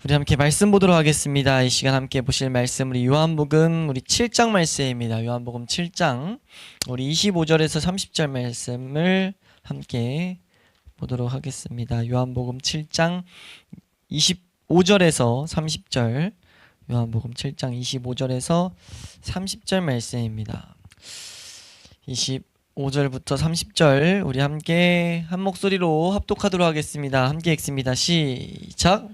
우리 함께 말씀 보도록 하겠습니다. 이 시간 함께 보실 말씀 우리 요한복음 우리 7장 말씀입니다. 요한복음 7장 우리 25절에서 30절 말씀을 함께 보도록 하겠습니다. 요한복음 7장 25절에서 30절 요한복음 7장 25절에서 30절 말씀입니다. 25절부터 30절 우리 함께 한 목소리로 합독하도록 하겠습니다. 함께 읽습니다. 시작.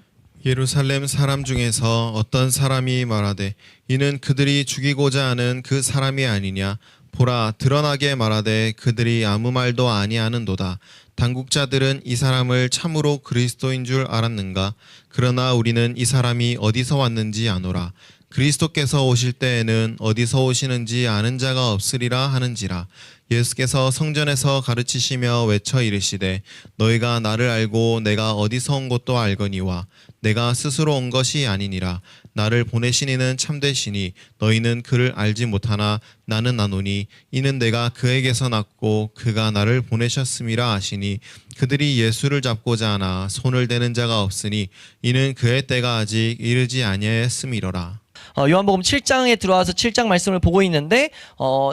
예루살렘 사람 중에서 어떤 사람이 말하되 이는 그들이 죽이고자 하는 그 사람이 아니냐. 보라, 드러나게 말하되 그들이 아무 말도 아니하는도다. 당국자들은 이 사람을 참으로 그리스도인 줄 알았는가. 그러나 우리는 이 사람이 어디서 왔는지 아노라. 그리스도께서 오실 때에는 어디서 오시는지 아는 자가 없으리라 하는지라. 예수께서 성전에서 가르치시며 외쳐 이르시되 너희가 나를 알고 내가 어디서 온 것도 알거니와 내가 스스로 온 것이 아니니라. 나를 보내신 이는 참되시니 너희는 그를 알지 못하나 나는 아노니 이는 내가 그에게서 났고 그가 나를 보내셨음이라 하시니 그들이 예수를 잡고자 하나 손을 대는 자가 없으니 이는 그의 때가 아직 이르지 아니하였음이로라. 요한복음 7장에 들어와서 7장 말씀을 보고 있는데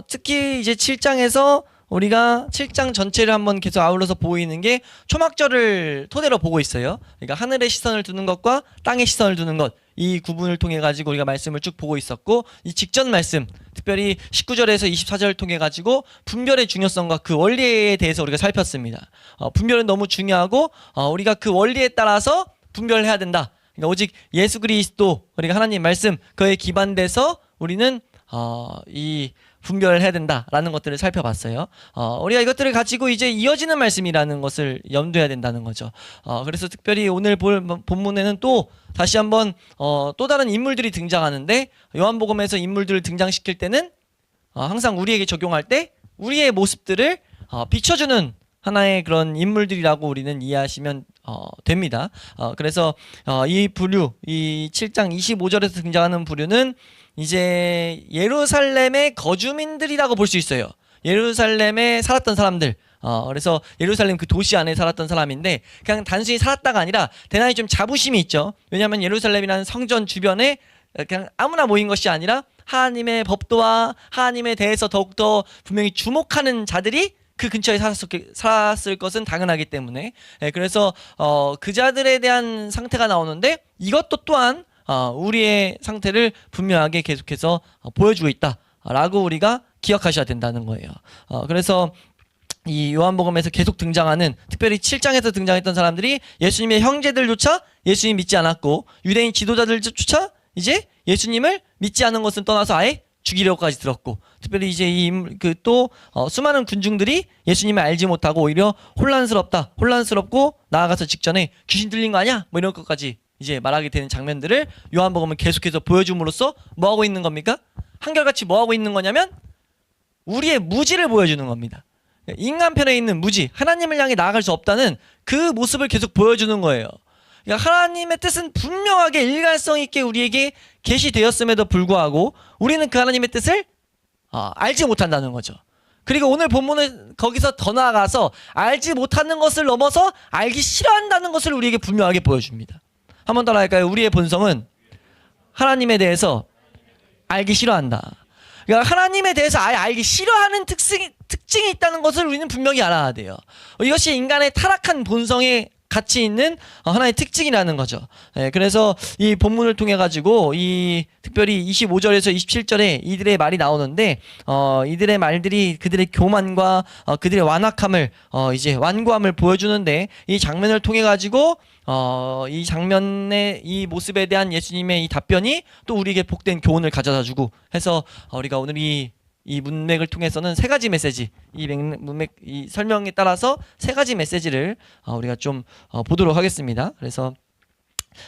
특히 이제 7장에서 우리가 7장 전체를 한번 계속 아울러서 보고 있는 게 초막절을 토대로 보고 있어요. 그러니까 하늘의 시선을 두는 것과 땅의 시선을 두는 것, 이 구분을 통해 가지고 우리가 말씀을 쭉 보고 있었고, 이 직전 말씀 특별히 19절에서 24절을 통해 가지고 분별의 중요성과 그 원리에 대해서 우리가 살폈습니다. 분별은 너무 중요하고 우리가 그 원리에 따라서 분별을 해야 된다. 그러니까 오직 예수 그리스도, 그러니까 하나님 말씀, 그에 기반돼서 우리는 이 분별을 해야 된다라는 것들을 살펴봤어요. 우리가 이것들을 가지고 이제 이어지는 말씀이라는 것을 염두해야 된다는 거죠. 그래서 특별히 오늘 볼 본문에는 또 다시 한번 또 다른 인물들이 등장하는데, 요한복음에서 인물들을 등장시킬 때는 항상 우리에게 적용할 때 우리의 모습들을 비춰주는 하나의 그런 인물들이라고 우리는 이해하시면 됩니다. 그래서 이 부류, 이 7장 25절에서 등장하는 부류는 이제 예루살렘의 거주민들이라고 볼 수 있어요. 예루살렘에 살았던 사람들. 그래서 예루살렘 그 도시 안에 살았던 사람인데, 그냥 단순히 살았다가 아니라 대단히 좀 자부심이 있죠. 왜냐하면 예루살렘이라는 성전 주변에 그냥 아무나 모인 것이 아니라 하나님의 법도와 하나님에 대해서 더욱더 분명히 주목하는 자들이 그 근처에 살았을 것은 당연하기 때문에, 그래서 그 자들에 대한 상태가 나오는데, 이것도 또한 우리의 상태를 분명하게 계속해서 보여주고 있다라고 우리가 기억하셔야 된다는 거예요. 그래서 이 요한복음에서 계속 등장하는, 특별히 7장에서 등장했던 사람들이 예수님의 형제들조차 예수님 믿지 않았고, 유대인 지도자들조차 이제 예수님을 믿지 않은 것은 떠나서 아예 죽이려고까지 들었고, 특별히 이제 또 수많은 군중들이 예수님을 알지 못하고 오히려 혼란스럽고 나아가서 직전에 귀신 들린 거 아니야? 뭐 이런 것까지 이제 말하게 되는 장면들을 요한복음은 계속해서 보여줌으로써 뭐 하고 있는 겁니까? 한결같이 뭐 하고 있는 거냐면 우리의 무지를 보여주는 겁니다. 인간편에 있는 무지, 하나님을 향해 나아갈 수 없다는 그 모습을 계속 보여주는 거예요. 그러니까 하나님의 뜻은 분명하게 일관성 있게 우리에게 계시되었음에도 불구하고 우리는 그 하나님의 뜻을 알지 못한다는 거죠. 그리고 오늘 본문은 거기서 더 나아가서 알지 못하는 것을 넘어서 알기 싫어한다는 것을 우리에게 분명하게 보여줍니다. 한 번 더 할까요? 우리의 본성은 하나님에 대해서 알기 싫어한다. 그러니까 하나님에 대해서 아예 알기 싫어하는 특징이 있다는 것을 우리는 분명히 알아야 돼요. 이것이 인간의 타락한 본성에 같이 있는 하나의 특징이라는 거죠. 그래서 이 본문을 통해 가지고 이 특별히 25절에서 27절에 이들의 말이 나오는데, 이들의 말들이 그들의 교만과 그들의 완악함을 이제 완고함을 보여주는데, 이 장면을 통해 가지고 이 장면의 이 모습에 대한 예수님의 이 답변이 또 우리에게 복된 교훈을 가져다주고 해서 우리가 오늘 이 문맥을 통해서는 세 가지 메시지, 이 설명에 따라서 세 가지 메시지를 우리가 좀 보도록 하겠습니다. 그래서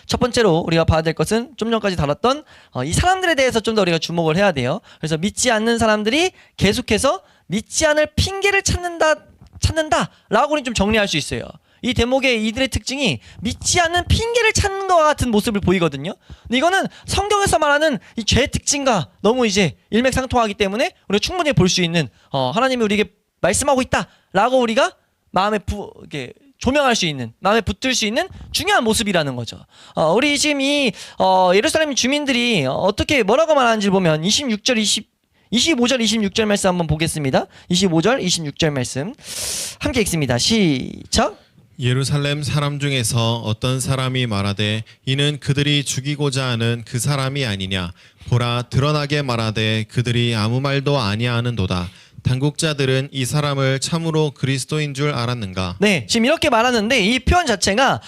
첫 번째로 우리가 봐야 될 것은 좀 전까지 다뤘던 이 사람들에 대해서 좀 더 우리가 주목을 해야 돼요. 그래서 믿지 않는 사람들이 계속해서 믿지 않을 핑계를 찾는다라고 우리는 좀 정리할 수 있어요. 이 대목의 이들의 특징이 믿지 않는 핑계를 찾는 것과 같은 모습을 보이거든요. 근데 이거는 성경에서 말하는 이 죄의 특징과 너무 이제 일맥상통하기 때문에 우리가 충분히 볼 수 있는 하나님이 우리에게 말씀하고 있다라고 우리가 마음에 이렇게 조명할 수 있는, 마음에 붙들 수 있는 중요한 모습이라는 거죠. 우리 지금 이 예루살렘 주민들이 어떻게 뭐라고 말하는지 보면 25절 26절 말씀 한번 보겠습니다. 25절 26절 말씀 함께 읽습니다. 시작. 예루살렘 사람 중에서 어떤 사람이 말하되 이는 그들이 죽이고자 하는 그 사람이 아니냐 보라 드러나게 말하되 그들이 아무 말도 아니하는도다. 당국자들은 이 사람을 참으로 그리스도인 줄 알았는가? 네, 지금 이렇게 말하는데 이 표현 자체가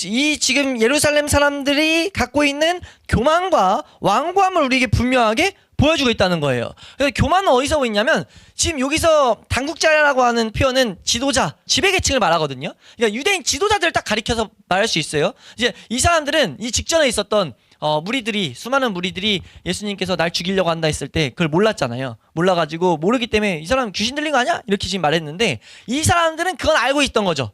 이 지금 예루살렘 사람들이 갖고 있는 교만과 완고함을 우리에게 분명하게 보여주고 있다는 거예요. 그래서 교만은 어디서 보이냐면 지금 여기서 당국자라고 하는 표현은 지도자, 지배계층을 말하거든요. 그러니까 유대인 지도자들을 딱 가리켜서 말할 수 있어요. 이제 이 사람들은 이 직전에 있었던 무리들이, 수많은 무리들이 예수님께서 날 죽이려고 한다 했을 때 그걸 몰랐잖아요. 몰라가지고 모르기 때문에 이 사람 귀신 들린 거 아니야? 이렇게 지금 말했는데 이 사람들은 그건 알고 있던 거죠.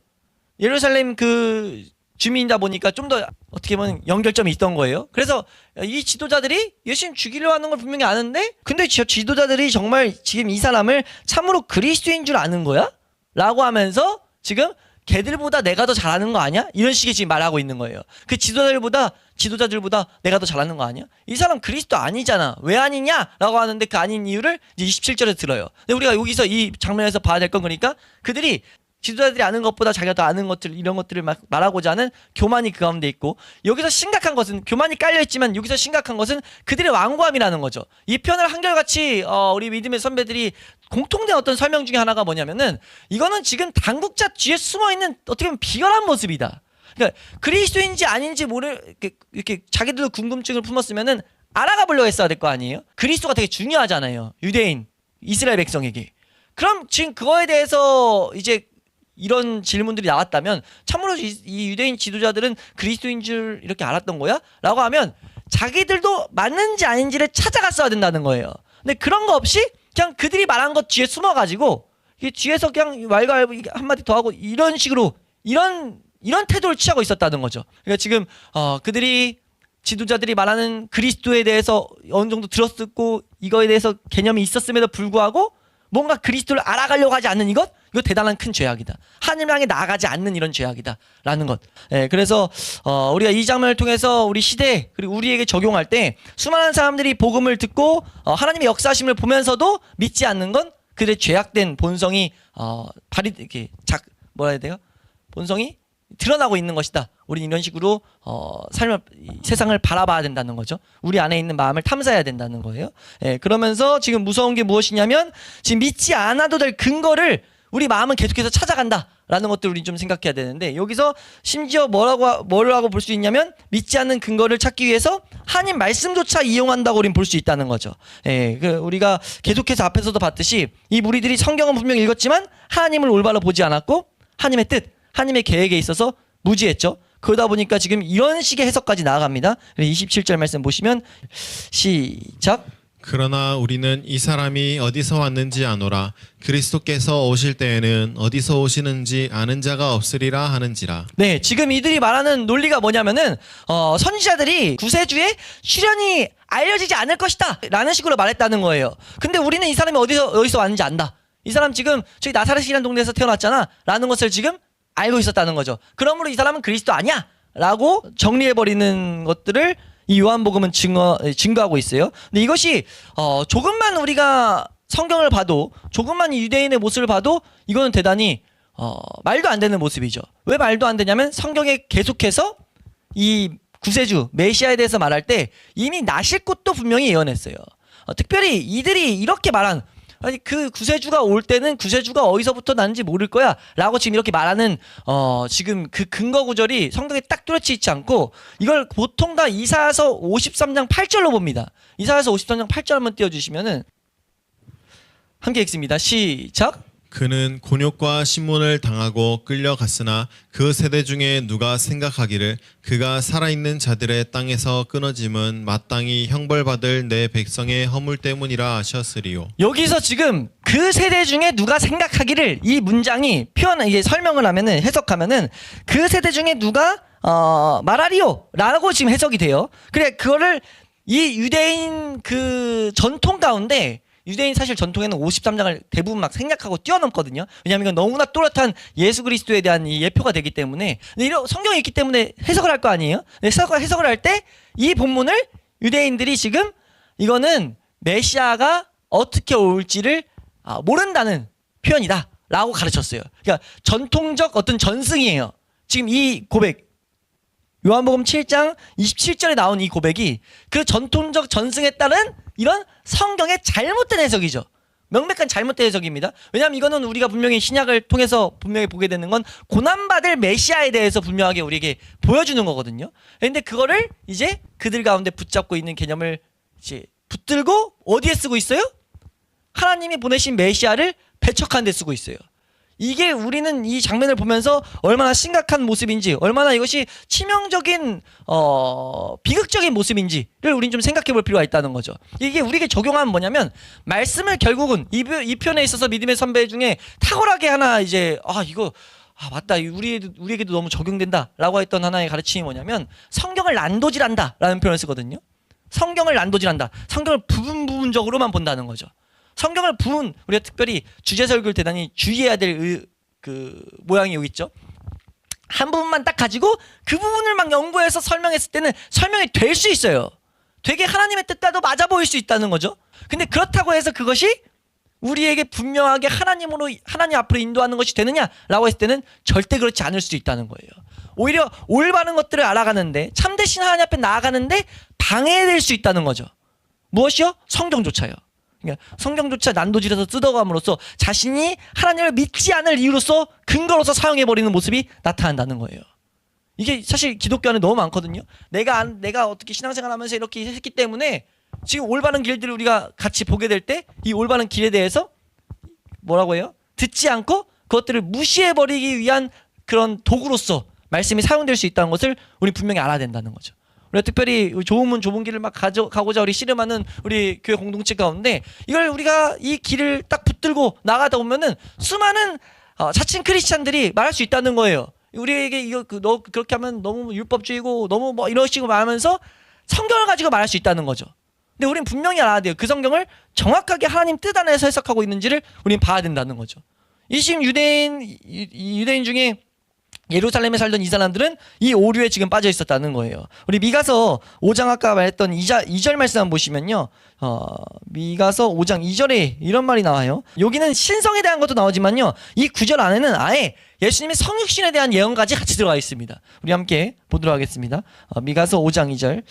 예루살렘 그 주민이다 보니까 좀 더 어떻게 보면 연결점이 있던 거예요. 그래서 이 지도자들이 예수님 죽이려고 하는 걸 분명히 아는데 근데 지도자들이 정말 지금 이 사람을 참으로 그리스도인 줄 아는 거야? 라고 하면서 지금 걔들보다 내가 더 잘하는 거 아니야? 이런 식의 지금 말하고 있는 거예요. 그 지도자들보다 내가 더 잘하는 거 아니야? 이 사람 그리스도 아니잖아. 왜 아니냐? 라고 하는데 그 아닌 이유를 이제 27절에 들어요. 근데 우리가 여기서 이 장면에서 봐야 될 건 그러니까 그들이 지도자들이 아는 것보다 자기가 더 아는 것들 이런 것들을 말하고자 하는 교만이 그 가운데 있고 여기서 심각한 것은 교만이 깔려있지만 여기서 심각한 것은 그들의 완고함이라는 거죠. 이 표현을 한결같이 우리 믿음의 선배들이 공통된 어떤 설명 중에 하나가 뭐냐면은 이거는 지금 당국자 뒤에 숨어있는 어떻게 보면 비열한 모습이다. 그러니까 그리스도인지 아닌지 이렇게 자기들도 궁금증을 품었으면은 알아가 보려고 했어야 될 거 아니에요. 그리스도가 되게 중요하잖아요. 유대인 이스라엘 백성에게. 그럼 지금 그거에 대해서 이제 이런 질문들이 나왔다면 참으로 이 유대인 지도자들은 그리스도인 줄 이렇게 알았던 거야? 라고 하면 자기들도 맞는지 아닌지를 찾아갔어야 된다는 거예요. 근데 그런 거 없이 그냥 그들이 말한 것 뒤에 숨어가지고 뒤에서 그냥 말과 한마디 더 하고 이런 식으로 이런 태도를 취하고 있었다는 거죠. 그러니까 지금 그들이 지도자들이 말하는 그리스도에 대해서 어느 정도 들었었고 이거에 대해서 개념이 있었음에도 불구하고 뭔가 그리스도를 알아가려고 하지 않는 이거 대단한 큰 죄악이다. 하나님을 향해 나아가지 않는 이런 죄악이다라는 것. 그래서 우리가 이 장면을 통해서 우리 시대 그리고 우리에게 적용할 때 수많은 사람들이 복음을 듣고 하나님의 역사하심을 보면서도 믿지 않는 건 그들의 죄악된 본성이 이렇게 뭐라 해야 돼요? 본성이 드러나고 있는 것이다. 우리는 이런 식으로 세상을 바라봐야 된다는 거죠. 우리 안에 있는 마음을 탐사해야 된다는 거예요. 그러면서 지금 무서운 게 무엇이냐면 지금 믿지 않아도 될 근거를 우리 마음은 계속해서 찾아간다라는 것들을 우리 좀 생각해야 되는데 여기서 심지어 뭐라고 볼 수 있냐면 믿지 않는 근거를 찾기 위해서 하나님 말씀조차 이용한다고 우리는 볼 수 있다는 거죠. 우리가 계속해서 앞에서도 봤듯이 이 무리들이 성경은 분명히 읽었지만 하나님을 올바로 보지 않았고 하나님의 뜻, 하나님의 계획에 있어서 무지했죠. 그러다 보니까 지금 이런 식의 해석까지 나아갑니다. 27절 말씀 보시면 시작. 그러나 우리는 이 사람이 어디서 왔는지 아노라. 그리스도께서 오실 때에는 어디서 오시는지 아는 자가 없으리라 하는지라. 네, 지금 이들이 말하는 논리가 뭐냐면은 선지자들이 구세주의 출현이 알려지지 않을 것이다 라는 식으로 말했다는 거예요. 근데 우리는 이 사람이 어디서 왔는지 안다. 이 사람 지금 저기 나사렛이라는 동네에서 태어났잖아 라는 것을 지금 알고 있었다는 거죠. 그러므로 이 사람은 그리스도 아니야 라고 정리해버리는 것들을 이 요한복음은 증거하고 있어요. 근데 이것이 조금만 우리가 성경을 봐도 조금만 이 유대인의 모습을 봐도 이거는 대단히 말도 안 되는 모습이죠. 왜 말도 안 되냐면 성경에 계속해서 이 구세주 메시아에 대해서 말할 때 이미 나실 것도 분명히 예언했어요. 특별히 이들이 이렇게 말한 아니 그 구세주가 올 때는 구세주가 어디서부터 나는지 모를 거야 라고 지금 이렇게 말하는 지금 그 근거 구절이 성경에 딱 뚜렷이 있지 않고 이걸 보통 다 이사야서 53장 8절로 봅니다. 이사야서 53장 8절 한번 띄워주시면은 함께 읽습니다. 시작. 그는 곤욕과 신문을 당하고 끌려갔으나 그 세대 중에 누가 생각하기를 그가 살아있는 자들의 땅에서 끊어짐은 마땅히 형벌받을 내 백성의 허물 때문이라 하셨으리요. 여기서 지금 그 세대 중에 누가 생각하기를 이 문장이 이게 설명을 하면은 해석하면은 그 세대 중에 누가 말하리요 라고 지금 해석이 돼요. 그래 그거를 이 유대인 그 전통 가운데 유대인 사실 전통에는 53장을 대부분 막 생략하고 뛰어넘거든요. 왜냐하면 이건 너무나 또렷한 예수 그리스도에 대한 이 예표가 되기 때문에. 근데 이런 성경이 있기 때문에 해석을 할 거 아니에요. 해석을 할 때 이 본문을 유대인들이 지금 이거는 메시아가 어떻게 올지를 모른다는 표현이다라고 가르쳤어요. 그러니까 전통적 어떤 전승이에요. 지금 이 고백, 요한복음 7장 27절에 나온 이 고백이 그 전통적 전승에 따른 이런 성경의 잘못된 해석이죠. 명백한 잘못된 해석입니다. 왜냐하면 이거는 우리가 분명히 신약을 통해서 분명히 보게 되는 건 고난받을 메시아에 대해서 분명하게 우리에게 보여주는 거거든요. 그런데 그거를 이제 그들 가운데 붙잡고 있는 개념을 이제 붙들고 어디에 쓰고 있어요? 하나님이 보내신 메시아를 배척하는 데 쓰고 있어요. 이게 우리는 이 장면을 보면서 얼마나 심각한 모습인지, 얼마나 이것이 치명적인 비극적인 모습인지를 우린 좀 생각해 볼 필요가 있다는 거죠. 이게 우리에게 적용하면 뭐냐면, 말씀을 결국은 이 편에 있어서 믿음의 선배 중에 탁월하게 하나 이제 이거 맞다, 우리에게도 너무 적용된다라고 했던 하나의 가르침이 뭐냐면, 성경을 난도질한다라는 표현을 쓰거든요. 성경을 난도질한다. 성경을 부분적으로만 본다는 거죠. 성경을 우리가 특별히 주제 설교를 대단히 주의해야 될 그 모양이 여기 있죠. 한 부분만 딱 가지고 그 부분을 막 연구해서 설명했을 때는 설명이 될 수 있어요. 되게 하나님의 뜻과도 맞아 보일 수 있다는 거죠. 근데 그렇다고 해서 그것이 우리에게 분명하게 하나님 앞으로 인도하는 것이 되느냐라고 했을 때는 절대 그렇지 않을 수도 있다는 거예요. 오히려 올바른 것들을 알아가는데, 참되신 하나님 앞에 나아가는데 방해될 수 있다는 거죠. 무엇이요? 성경조차요. 그러니까 성경조차 난도질해서 뜯어감으로써 자신이 하나님을 믿지 않을 이유로서 근거로서 사용해버리는 모습이 나타난다는 거예요. 이게 사실 기독교 안에 너무 많거든요. 내가 어떻게 신앙생활하면서 이렇게 했기 때문에 지금 올바른 길들을 우리가 같이 보게 될 때 이 올바른 길에 대해서 뭐라고 해요? 듣지 않고 그것들을 무시해버리기 위한 그런 도구로서 말씀이 사용될 수 있다는 것을 우리 분명히 알아야 된다는 거죠. 우리가 특별히 좁은 길을 막 가고자 우리 씨름하는 우리 교회 공동체 가운데, 이걸 우리가 이 길을 딱 붙들고 나가다 보면은 수많은 자칭 크리스찬들이 말할 수 있다는 거예요. 우리에게 너 그렇게 하면 너무 율법주의고 너무 뭐 이런 식으로 말하면서 성경을 가지고 말할 수 있다는 거죠. 근데 우리는 분명히 알아야 돼요. 그 성경을 정확하게 하나님 뜻 안에서 해석하고 있는지를 우리는 봐야 된다는 거죠. 이 지금 유대인 중에 예루살렘에 살던 이 사람들은 이 오류에 지금 빠져 있었다는 거예요. 우리 미가서 5장 아까 말했던 2절 말씀 한번 보시면요. 미가서 5장 2절에 이런 말이 나와요. 여기는 신성에 대한 것도 나오지만요. 이 9절 안에는 아예 예수님의 성육신에 대한 예언까지 같이 들어가 있습니다. 우리 함께 보도록 하겠습니다. 미가서 5장 2절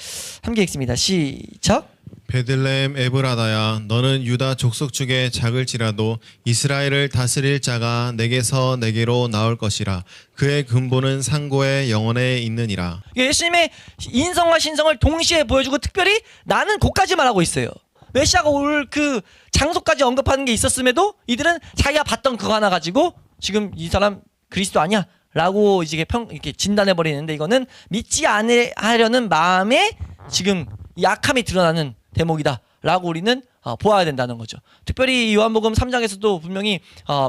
함께 읽습니다. 시작. 베들레헴 에브라다야, 너는 유다 족속 중에 작을지라도 이스라엘을 다스릴 자가 내게서 내게로 나올 것이라. 그의 근본은 상고의 영원에 있느니라. 예수님의 인성과 신성을 동시에 보여주고 특별히 나는 곧까지 말하고 있어요. 메시아가 올 그 장소까지 언급하는 게 있었음에도 이들은 자기가 봤던 그거 하나 가지고 지금 이 사람 그리스도 아니야 라고 이제 이렇게 진단해 버리는데, 이거는 믿지 않으려는 마음에 지금 약함이 드러나는 대목이다 라고 우리는 보아야 된다는 거죠. 특별히 요한복음 3장에서도 분명히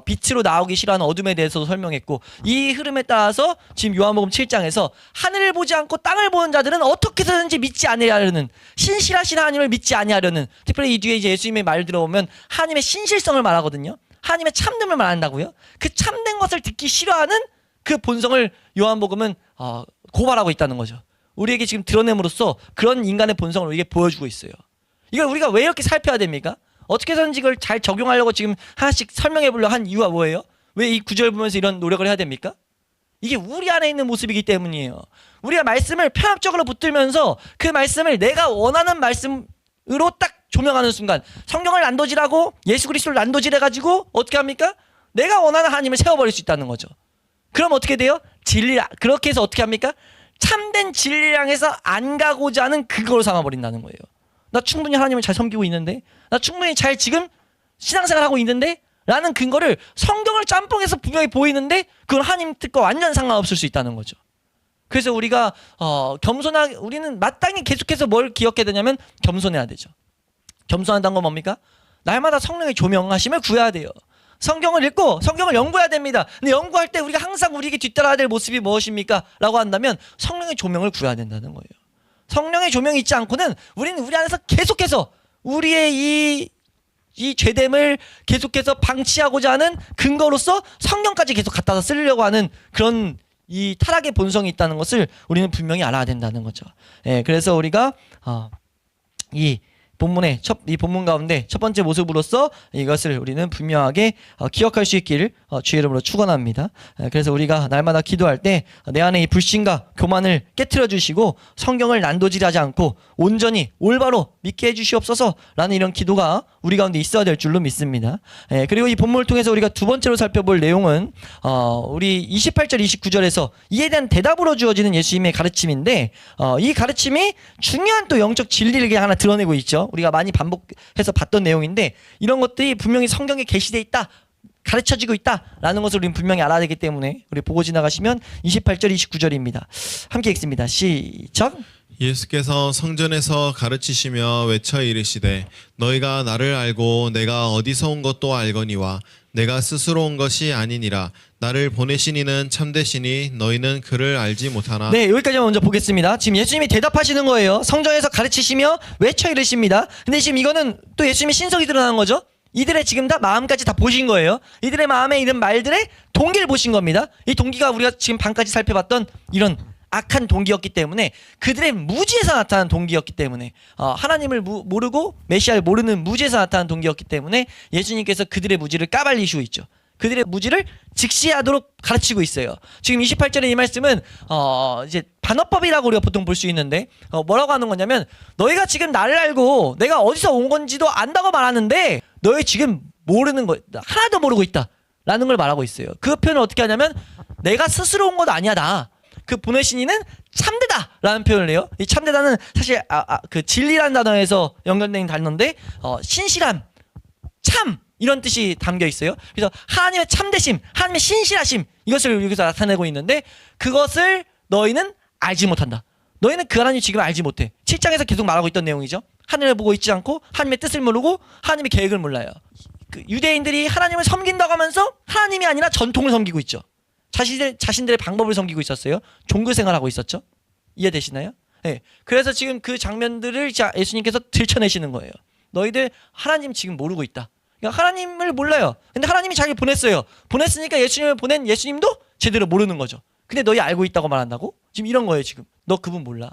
빛으로 나오기 싫어하는 어둠에 대해서도 설명했고, 이 흐름에 따라서 지금 요한복음 7장에서 하늘을 보지 않고 땅을 보는 자들은 어떻게 해서든지 믿지 아니하려는, 신실하신 하나님을 믿지 아니하려는, 특별히 이 뒤에 이제 예수님의 말 들어보면 하나님의 신실성을 말하거든요. 하나님의 참됨을 말한다고요. 그 참된 것을 듣기 싫어하는 그 본성을 요한복음은 고발하고 있다는 거죠. 우리에게 지금 드러냄으로써 그런 인간의 본성을 우리에게 보여주고 있어요. 이걸 우리가 왜 이렇게 살펴야 됩니까? 어떻게 해서든지 이걸 잘 적용하려고 지금 하나씩 설명해 보려고 한 이유가 뭐예요? 왜 이 구절 보면서 이런 노력을 해야 됩니까? 이게 우리 안에 있는 모습이기 때문이에요. 우리가 말씀을 편합적으로 붙들면서 그 말씀을 내가 원하는 말씀으로 딱 조명하는 순간, 성경을 난도질하고 예수 그리스도를 난도질해가지고 어떻게 합니까? 내가 원하는 하나님을 세워버릴 수 있다는 거죠. 그럼 어떻게 돼요? 그렇게 해서 어떻게 합니까? 참된 진리를 향해서 안 가고자 하는 그거로 삼아버린다는 거예요. 나 충분히 하나님을 잘 섬기고 있는데, 나 충분히 잘 지금 신앙생활하고 있는데 라는 근거를 성경을 짬뽕해서 분명히 보이는데 그건 하나님 뜻과 완전 상관없을 수 있다는 거죠. 그래서 우리가 우리는 마땅히 계속해서 뭘 기억해야 되냐면 겸손해야 되죠. 겸손한다는 건 뭡니까? 날마다 성령의 조명하심을 구해야 돼요. 성경을 읽고 성경을 연구해야 됩니다. 근데 연구할 때 우리가 항상 우리에게 뒤따라야 될 모습이 무엇입니까? 라고 한다면 성령의 조명을 구해야 된다는 거예요. 성령의 조명이 있지 않고는 우리는 우리 안에서 계속해서 우리의 이 이 죄됨을 계속해서 방치하고자 하는 근거로서 성경까지 계속 갖다서 쓰려고 하는 그런 이 타락의 본성이 있다는 것을 우리는 분명히 알아야 된다는 거죠. 예, 그래서 우리가 이 본문 가운데 첫 번째 모습으로서 이것을 우리는 분명하게 기억할 수 있기를 주의 이름으로 축원합니다. 그래서 우리가 날마다 기도할 때 내 안에 이 불신과 교만을 깨트려 주시고 성경을 난도질하지 않고 온전히 올바로 믿게 해주시옵소서라는 이런 기도가 우리 가운데 있어야 될 줄로 믿습니다. 그리고 이 본문을 통해서 우리가 두 번째로 살펴볼 내용은 우리 28절 29절에서 이에 대한 대답으로 주어지는 예수님의 가르침인데 이 가르침이 중요한 또 영적 진리를 그냥 하나 드러내고 있죠. 우리가 많이 반복해서 봤던 내용인데 이런 것들이 분명히 성경에 게시되어 있다, 가르쳐지고 있다라는 것을 우리는 분명히 알아야 되기 때문에 우리 보고 지나가시면 28절 29절입니다. 함께 읽습니다. 시작. 예수께서 성전에서 가르치시며 외쳐 이르시되 너희가 나를 알고 내가 어디서 온 것도 알거니와 내가 스스로 온 것이 아니니라. 나를 보내신 이는 참되시니 너희는 그를 알지 못하나. 네, 여기까지만 먼저 보겠습니다. 지금 예수님이 대답하시는 거예요. 성전에서 가르치시며 외쳐 이르십니다. 근데 지금 이거는 또 예수님의 신성이 드러나는 거죠. 이들의 지금 다 마음까지 다 보신 거예요. 이들의 마음에 이런 말들의 동기를 보신 겁니다. 이 동기가 우리가 지금 방까지 살펴봤던 이런 악한 동기였기 때문에 그들의 무지에서 나타난 동기였기 때문에 하나님을 모르고 메시아를 모르는 무지에서 나타난 동기였기 때문에 예수님께서 그들의 무지를 까발리시고 있죠. 그들의 무지를 직시하도록 가르치고 있어요. 지금 28절의 이 말씀은 이제 반어법이라고 우리가 보통 볼 수 있는데 뭐라고 하는 거냐면 너희가 지금 나를 알고 내가 어디서 온 건지도 안다고 말하는데 너희 지금 모르는 거 하나도 모르고 있다라는 걸 말하고 있어요. 그 표현을 어떻게 하냐면 내가 스스로 온 것 아니야 나. 그 보내신 이는 참되다라는 표현을 해요. 이 참되다는 사실 그 진리라는 단어에서 연결된 단어인데 신실함, 참 이런 뜻이 담겨 있어요. 그래서 하나님의 참되심, 하나님의 신실하심 이것을 여기서 나타내고 있는데 그것을 너희는 알지 못한다. 너희는 그 하나님 지금 알지 못해. 7장에서 계속 말하고 있던 내용이죠. 하늘을 보고 있지 않고 하나님의 뜻을 모르고 하나님의 계획을 몰라요. 그 유대인들이 하나님을 섬긴다고 하면서 하나님이 아니라 전통을 섬기고 있죠. 자신들의 방법을 섬기고 있었어요. 종교 생활하고 있었죠. 이해되시나요? 네. 그래서 지금 그 장면들을 예수님께서 들춰내시는 거예요. 너희들 하나님 지금 모르고 있다. 그러니까 하나님을 몰라요. 근데 하나님이 자기 보냈어요. 보냈으니까 예수님을 보낸 예수님도 제대로 모르는 거죠. 근데 너희 알고 있다고 말한다고? 지금 이런 거예요. 지금 너 그분 몰라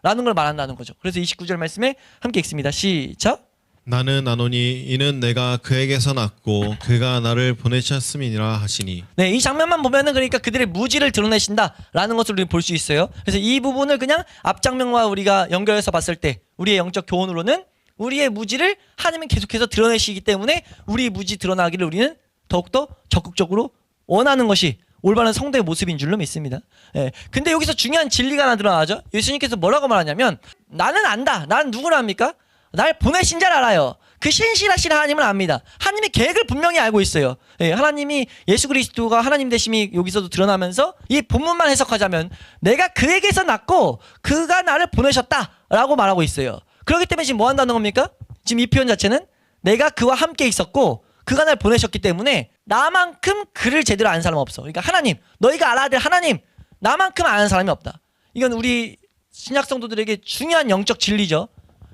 라는 걸 말한다는 거죠. 그래서 29절 말씀에 함께 읽습니다. 시작. 나는 아노니 이는 내가 그에게서 났고 그가 나를 보내셨음이니라 하시니. 네, 이 장면만 보면은 그러니까 그들의 무지를 드러내신다라는 것을 우리는 볼 수 있어요. 그래서 이 부분을 그냥 앞장면과 우리가 연결해서 봤을 때 우리의 영적 교훈으로는 우리의 무지를 하나님은 계속해서 드러내시기 때문에 우리의 무지 드러나기를 우리는 더욱더 적극적으로 원하는 것이 올바른 성도의 모습인 줄로 믿습니다. 예. 근데 여기서 중요한 진리가 하나 드러나죠. 예수님께서 뭐라고 말하냐면 나는 안다. 나는 누구를 압니까? 날 보내신 자를 알아요. 그 신실하신 하나님을 압니다. 하나님의 계획을 분명히 알고 있어요. 예, 하나님이 예수 그리스도가 하나님 되심이 여기서도 드러나면서 이 본문만 해석하자면 내가 그에게서 났고 그가 나를 보내셨다라고 말하고 있어요. 그렇기 때문에 지금 뭐 한다는 겁니까? 지금 이 표현 자체는 내가 그와 함께 있었고 그가 날 보내셨기 때문에 나만큼 그를 제대로 아는 사람은 없어. 그러니까 하나님, 너희가 알아야 될 하나님, 나만큼 아는 사람이 없다. 이건 우리 신약 성도들에게 중요한 영적 진리죠.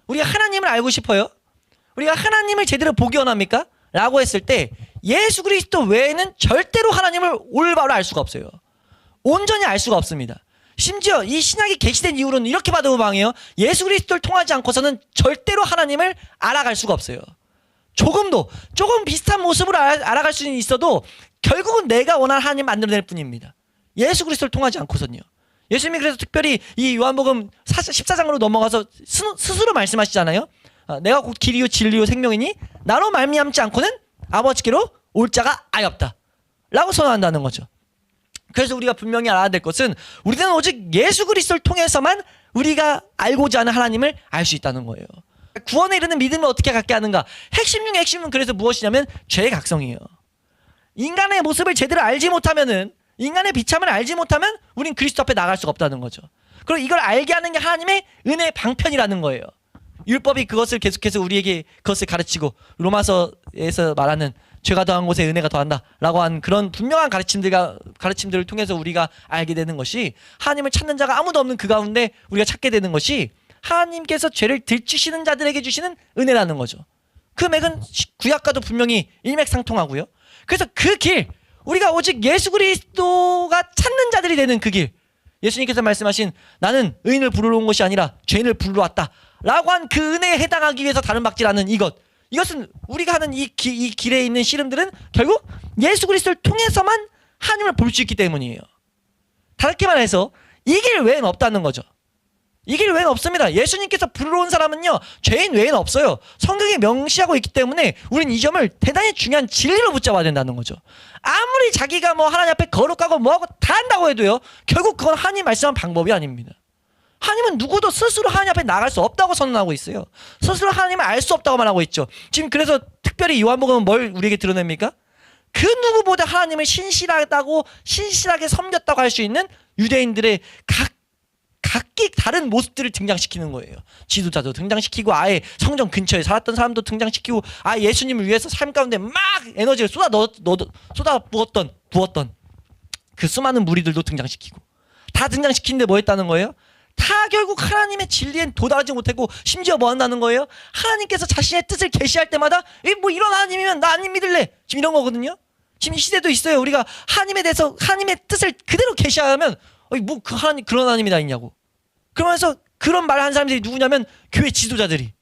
우리가 하나님을 알고 싶어요? 우리가 하나님을 제대로 보기 원합니까? 라고 했을 때 예수 그리스도 외에는 절대로 하나님을 올바로 알 수가 없어요. 온전히 알 수가 없습니다. 심지어 이 신약이 계시된 이후로는 이렇게 봐도 망해요. 예수 그리스도를 통하지 않고서는 절대로 하나님을 알아갈 수가 없어요. 조금 비슷한 모습으로 알아갈 수는 있어도 결국은 내가 원하는 하나님 만들어낼 뿐입니다. 예수 그리스도를 통하지 않고서는요. 예수님이 그래서 특별히 이 요한복음 14장으로 넘어가서 스스로 말씀하시잖아요. 내가 곧 길이요 진리요 생명이니 나로 말미암지 않고는 아버지께로 올 자가 아예 없다 라고 선언한다는 거죠. 그래서 우리가 분명히 알아야 될 것은 우리는 오직 예수 그리스도를 통해서만 우리가 알고자 하는 하나님을 알 수 있다는 거예요. 구원에 이르는 믿음을 어떻게 갖게 하는가? 핵심 중에 핵심은 그래서 무엇이냐면 죄의 각성이에요. 인간의 모습을 제대로 알지 못하면은 인간의 비참을 알지 못하면 우린 그리스도 앞에 나갈 수가 없다는 거죠. 그리고 이걸 알게 하는 게 하나님의 은혜의 방편이라는 거예요. 율법이 그것을 계속해서 우리에게 그것을 가르치고 로마서에서 말하는 죄가 더한 곳에 은혜가 더한다라고 한 그런 분명한 가르침들을 통해서 우리가 알게 되는 것이 하나님을 찾는 자가 아무도 없는 그 가운데 우리가 찾게 되는 것이 하나님께서 죄를 들추시는 자들에게 주시는 은혜라는 거죠. 그 맥은 구약과도 분명히 일맥상통하고요. 그래서 그 길, 우리가 오직 예수 그리스도가 찾는 자들이 되는 그 길, 예수님께서 말씀하신 나는 의인을 부르러 온 것이 아니라 죄인을 부르러 왔다 라고 한 그 은혜에 해당하기 위해서 다른 박질 않는 이것은 우리가 하는 이 길에 있는 씨름들은 결국 예수 그리스도를 통해서만 하나님을 볼 수 있기 때문이에요. 다르게 말해서 이 길 외에는 없다는 거죠. 이 길 외에는 없습니다. 예수님께서 부르러 온 사람은요, 죄인 외에는 없어요. 성경에 명시하고 있기 때문에 우리는 이 점을 대단히 중요한 진리로 붙잡아야 된다는 거죠. 아무리 자기가 뭐 하나님 앞에 거룩하고 뭐하고 다 한다고 해도요, 결국 그건 하나님 말씀한 방법이 아닙니다. 하나님은 누구도 스스로 하나님 앞에 나갈 수 없다고 선언하고 있어요. 스스로 하나님을 알 수 없다고 말하고 있죠. 지금 그래서 특별히 요한복음은 뭘 우리에게 드러냅니까? 그 누구보다 하나님을 신실하게 섬겼다고 할 수 있는 유대인들의 각기 다른 모습들을 등장시키는 거예요. 지도자도 등장시키고 아예 성전 근처에 살았던 사람도 등장시키고 아예 예수님을 위해서 삶 가운데 막 에너지를 부었던 그 수많은 무리들도 등장시키고 다 등장시키는데 뭐 했다는 거예요? 다 결국 하나님의 진리엔 도달하지 못했고 심지어 뭐 한다는 거예요? 하나님께서 자신의 뜻을 계시할 때마다 뭐 이런 하나님이면 나 안 믿을래 지금 이런 거거든요. 지금 이 시대도 있어요. 우리가 하나님에 대해서 하나님의 뜻을 그대로 계시하면 뭐 그 하나님 그런 하나님이 다 있냐고. 그러면서 그런 말을 한 사람들이 누구냐면 교회 지도자들이,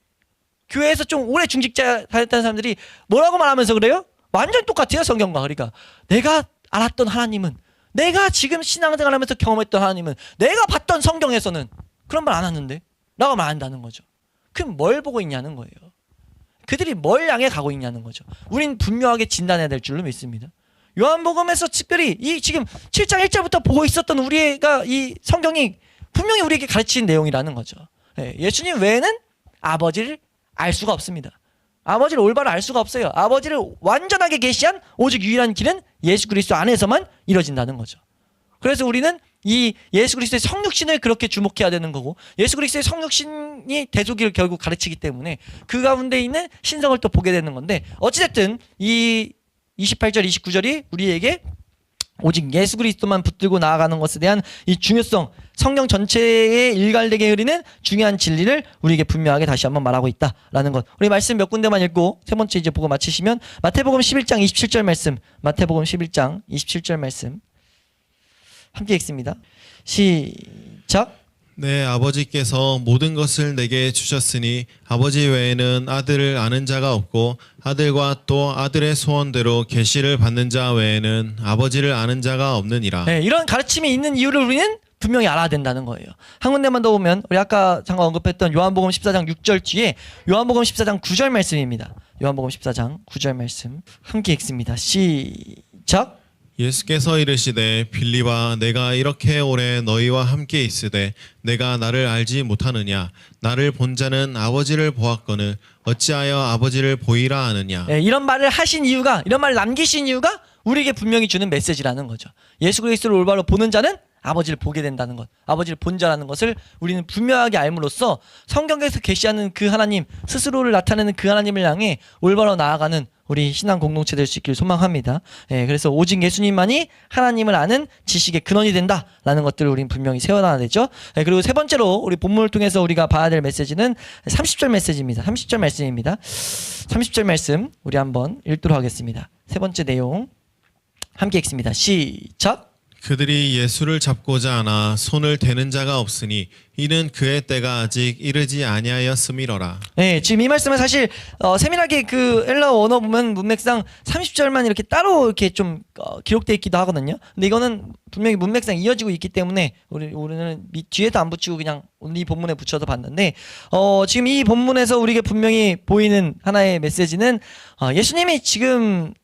교회에서 좀 오래 중직자 다녔다는 사람들이 뭐라고 말하면서 그래요? 완전 똑같아요. 성경과. 그러니까 내가 알았던 하나님은, 내가 지금 신앙생활하면서 경험했던 하나님은, 내가 봤던 성경에서는 그런 말 안 하는데 라고 말한다는 거죠. 그럼 뭘 보고 있냐는 거예요. 그들이 뭘 향해 가고 있냐는 거죠. 우린 분명하게 진단해야 될 줄로 믿습니다. 요한복음에서 특별히 이 지금 7장 1절부터 보고 있었던 우리가 이 성경이 분명히 우리에게 가르치는 내용이라는 거죠. 예수님 외에는 아버지를 알 수가 없습니다. 아버지를 올바로 알 수가 없어요. 아버지를 완전하게 계시한 오직 유일한 길은 예수 그리스도 안에서만 이루어진다는 거죠. 그래서 우리는 이 예수 그리스도의 성육신을 그렇게 주목해야 되는 거고, 예수 그리스도의 성육신이 대속기를 결국 가르치기 때문에 그 가운데 있는 신성을 또 보게 되는 건데, 어찌됐든 이 28절 29절이 우리에게 오직 예수 그리스도만 붙들고 나아가는 것에 대한 이 중요성, 성경 전체에 일관되게 흐르는 중요한 진리를 우리에게 분명하게 다시 한번 말하고 있다라는 것. 우리 말씀 몇 군데만 읽고 세 번째 이제 보고 마치시면 마태복음 11장 27절 말씀, 마태복음 11장 27절 말씀 함께 읽습니다. 시작. 내 아버지께서 모든 것을 내게 주셨으니 아버지 외에는 아들을 아는 자가 없고 아들과 또 아들의 소원대로 계시를 받는 자 외에는 아버지를 아는 자가 없느니라. 네, 이런 가르침이 있는 이유를 우리는 분명히 알아야 된다는 거예요. 한 군데만 더 보면 우리 아까 잠깐 언급했던 요한복음 14장 6절 뒤에 요한복음 14장 9절 말씀입니다. 요한복음 14장 9절 말씀 함께 읽습니다. 시작. 예수께서 이르시되 빌립아 내가 이렇게 오래 너희와 함께 있으되 내가 나를 알지 못하느냐? 나를 본 자는 아버지를 보았거늘 어찌하여 아버지를 보이라 하느냐? 네, 이런 말을 하신 이유가, 이런 말을 남기신 이유가 우리에게 분명히 주는 메시지라는 거죠. 예수 그리스도를 올바로 보는 자는 아버지를 보게 된다는 것, 아버지를 본 자라는 것을 우리는 분명하게 알므로써 성경에서 계시하는 그 하나님, 스스로를 나타내는 그 하나님을 향해 올바로 나아가는 우리 신앙 공동체 될 수 있기를 소망합니다. 그래서 오직 예수님만이 하나님을 아는 지식의 근원이 된다라는 것들을 우리는 분명히 세워놔야 되죠. 그리고 세 번째로 우리 본문을 통해서 우리가 봐야 될 메시지는 30절 메시지입니다. 30절 말씀입니다. 30절 말씀 우리 한번 읽도록 하겠습니다. 세 번째 내용 함께 읽습니다. 시작. 그들이 예수를 잡고자 하나 손을 대는 자가 없으니 이는 그의 때가 아직 이르지 아니하였음이로라. 네, 지금 이 말씀은 사실 세밀하게 그 헬라어 원어 보면 문맥상 30절만 이렇게 따로 이렇게 좀 기록되어 있기도 하거든요. 근데 이거는 분명히 문맥상 이어지고 있기 때문에 우리는 뒤에도 안 붙이고 그냥 이 본문에 붙여서 봤는데, 지금 이 본문에서 우리에게 분명히 보이는 하나의 메시지는 예수님이 지금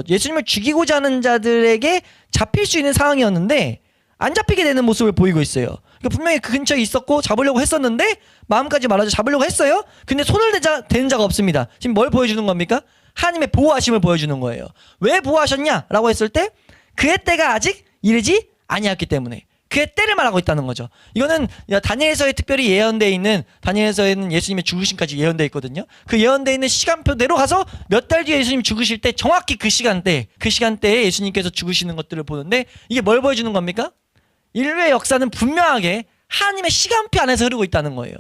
예수님을 죽이고자 하는 자들에게 잡힐 수 있는 상황이었는데 안 잡히게 되는 모습을 보이고 있어요. 그러니까 분명히 그 근처에 있었고 잡으려고 했었는데, 마음까지 말하자 잡으려고 했어요. 근데 손을 대는 자가 없습니다. 지금 뭘 보여주는 겁니까? 하나님의 보호하심을 보여주는 거예요. 왜 보호하셨냐라고 했을 때 그의 때가 아직 이르지 아니었기 때문에, 그의 때를 말하고 있다는 거죠. 이거는 다니엘서에 특별히 예언되어 있는, 다니엘서에는 예수님의 죽으심까지 예언되어 있거든요. 그 예언되어 있는 시간표대로 가서 몇 달 뒤에 예수님 죽으실 때 정확히 그 시간대에 예수님께서 죽으시는 것들을 보는데, 이게 뭘 보여주는 겁니까? 인류의 역사는 분명하게 하나님의 시간표 안에서 흐르고 있다는 거예요.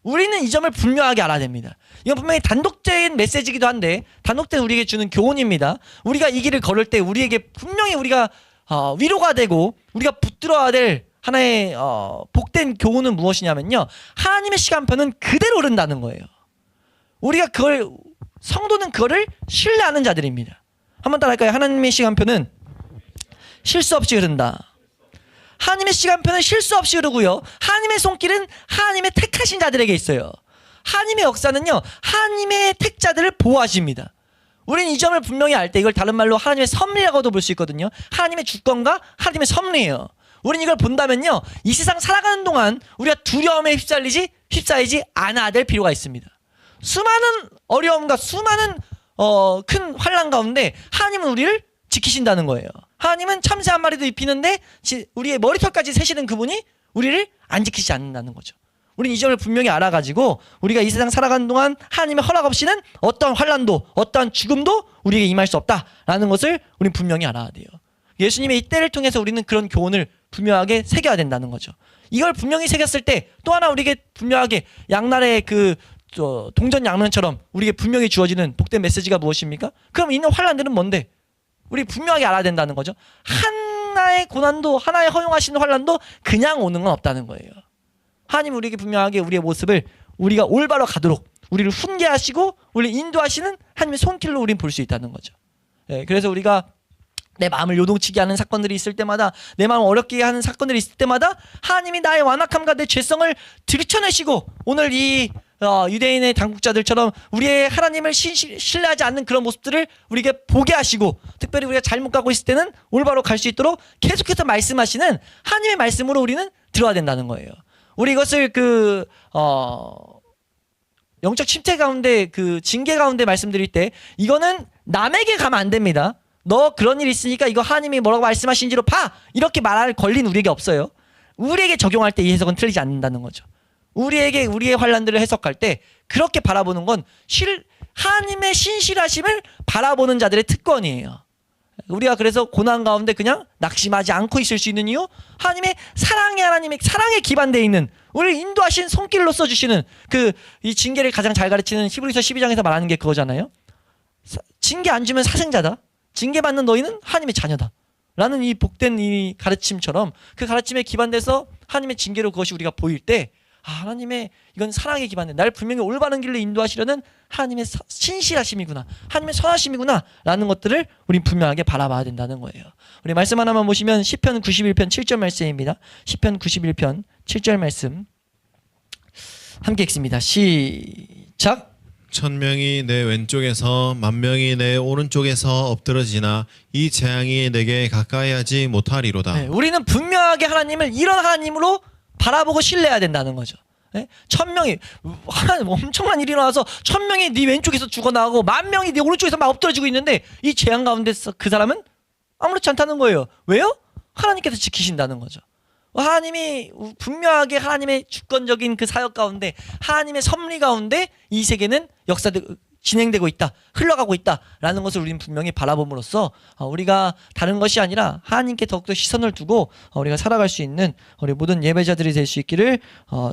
우리는 이 점을 분명하게 알아야 됩니다. 이건 분명히 단독적인 메시지이기도 한데 단독된 우리에게 주는 교훈입니다. 우리가 이 길을 걸을 때 우리에게 분명히 우리가 위로가 되고 우리가 붙들어야 될 하나의 복된 교훈은 무엇이냐면요. 하나님의 시간표는 그대로 흐른다는 거예요. 우리가 그걸 성도는 그거를 신뢰하는 자들입니다. 한번 따라할까요? 하나님의 시간표는 실수 없이 흐른다. 하나님의 시간표는 실수 없이 흐르고요. 하나님의 손길은 하나님의 택하신 자들에게 있어요. 하나님의 역사는요. 하나님의 택자들을 보호하십니다. 우리는 이 점을 분명히 알 때 이걸 다른 말로 하나님의 섭리라고도 볼 수 있거든요. 하나님의 주권과 하나님의 섭리예요. 우리는 이걸 본다면요. 이 세상 살아가는 동안 우리가 두려움에 휩싸이지 않아야 될 필요가 있습니다. 수많은 어려움과 수많은 큰 환난 가운데 하나님은 우리를 지키신다는 거예요. 하나님은 참새 한 마리도 입히는데 우리의 머리털까지 세시는 그분이 우리를 안 지키지 않는다는 거죠. 우리는 이 점을 분명히 알아가지고 우리가 이 세상 살아가는 동안 하나님의 허락 없이는 어떠한 환난도 어떠한 죽음도 우리에게 임할 수 없다라는 것을 우리는 분명히 알아야 돼요. 예수님의 이 때를 통해서 우리는 그런 교훈을 분명하게 새겨야 된다는 거죠. 이걸 분명히 새겼을 때 또 하나 우리에게 분명하게 양날의 동전 양면처럼 우리에게 분명히 주어지는 복된 메시지가 무엇입니까? 그럼 있는 환난들은 뭔데? 우리 분명하게 알아야 된다는 거죠. 하나의 고난도 하나의 허용하시는 환난도 그냥 오는 건 없다는 거예요. 하나님 우리에게 분명하게 우리의 모습을 우리가 올바로 가도록 우리를 훈계하시고 우리를 인도하시는 하나님의 손길로 우리는 볼 수 있다는 거죠. 그래서 우리가 내 마음을 요동치게 하는 사건들이 있을 때마다 내 마음을 어렵게 하는 사건들이 있을 때마다 하나님이 나의 완악함과 내 죄성을 들춰내시고 오늘 이 유대인의 당국자들처럼 우리의 하나님을 신뢰하지 않는 그런 모습들을 우리에게 보게 하시고 특별히 우리가 잘못 가고 있을 때는 올바로 갈 수 있도록 계속해서 말씀하시는 하나님의 말씀으로 우리는 들어야 된다는 거예요. 우리 이것을 영적 침체 가운데 징계 가운데 말씀드릴 때 이거는 남에게 가면 안 됩니다. 너 그런 일 있으니까 이거 하나님이 뭐라고 말씀하신지로 봐! 이렇게 말할 권리는 우리에게 없어요. 우리에게 적용할 때 이 해석은 틀리지 않는다는 거죠. 우리에게 우리의 환난들을 해석할 때 그렇게 바라보는 건 하나님의 신실하심을 바라보는 자들의 특권이에요. 우리가 그래서 고난 가운데 그냥 낙심하지 않고 있을 수 있는 이유 하나님의 사랑에 기반되어 있는 우리를 인도하신 손길로 써주시는 이 징계를 가장 잘 가르치는 히브리서 12장에서 말하는 게 그거잖아요. 징계 안 주면 사생자다. 징계받는 너희는 하나님의 자녀다. 라는 이 복된 이 가르침처럼 그 가르침에 기반돼서 하나님의 징계로 그것이 우리가 보일 때 하나님의 이건 사랑에 기반된 날 분명히 올바른 길로 인도하시려는 하나님의 신실하심이구나. 하나님의 선하심이구나. 라는 것들을 우린 분명하게 바라봐야 된다는 거예요. 우리 말씀 하나만 보시면 시편 91편 7절 말씀입니다. 시편 91편 7절 말씀 함께 읽습니다. 시작. 1000명이 내 왼쪽에서 10,000명이 내 오른쪽에서 엎드러지나 이 재앙이 내게 가까이 하지 못하리로다. 네, 우리는 분명하게 하나님을 이런 하나님으로 바라보고 신뢰해야 된다는 거죠. 1000명이 엄청난 일이 일어나서 1000명이 네 왼쪽에서 죽어나가고 10,000명이 네 오른쪽에서 막 엎드러지고 있는데 이 재앙 가운데서 그 사람은 아무렇지 않다는 거예요. 왜요? 하나님께서 지키신다는 거죠. 하나님이 분명하게 하나님의 주권적인 그 사역 가운데 하나님의 섭리 가운데 이 세계는 진행되고 있다. 흘러가고 있다라는 것을 우리는 분명히 바라봄으로써 우리가 다른 것이 아니라 하나님께 더욱더 시선을 두고 우리가 살아갈 수 있는 우리 모든 예배자들이 될 수 있기를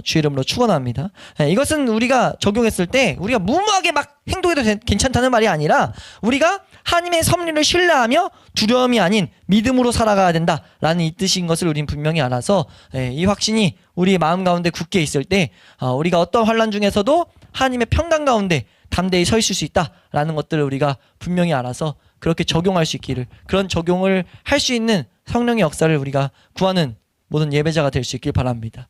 주의 이름으로 축원합니다. 이것은 우리가 적용했을 때 우리가 무모하게 막 행동해도 괜찮다는 말이 아니라 우리가 하나님의 섭리를 신뢰하며 두려움이 아닌 믿음으로 살아가야 된다라는 이 뜻인 것을 우리는 분명히 알아서 이 확신이 우리의 마음 가운데 굳게 있을 때 우리가 어떤 환난 중에서도 하나님의 평강 가운데 담대히 서 있을 수 있다라는 것들을 우리가 분명히 알아서 그렇게 적용할 수 있기를 그런 적용을 할 수 있는 성령의 역사를 우리가 구하는 모든 예배자가 될 수 있길 바랍니다.